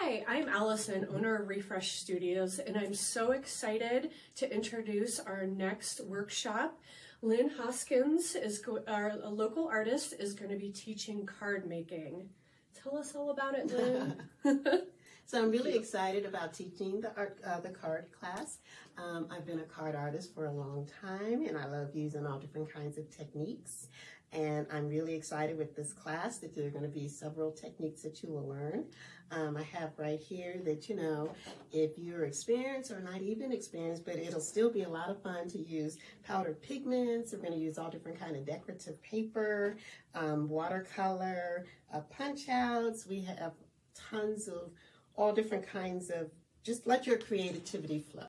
Hi, I'm Allison, owner of Refresh Studios, and I'm so excited to introduce our next workshop. Lynn Hoskins, a local artist, is going to be teaching card making. Tell us all about it, Lynn. So I'm really excited about teaching the card class. I've been a card artist for a long time, and I love using all different kinds of techniques. And I'm really excited with this class that there are going to be several techniques that you will learn. I have right here that, you know, if you're experienced or not even experienced, but it'll still be a lot of fun to use powdered pigments. We're going to use all different kind of decorative paper, watercolor, punch outs. We have tons of all different kinds of, just let your creativity flow.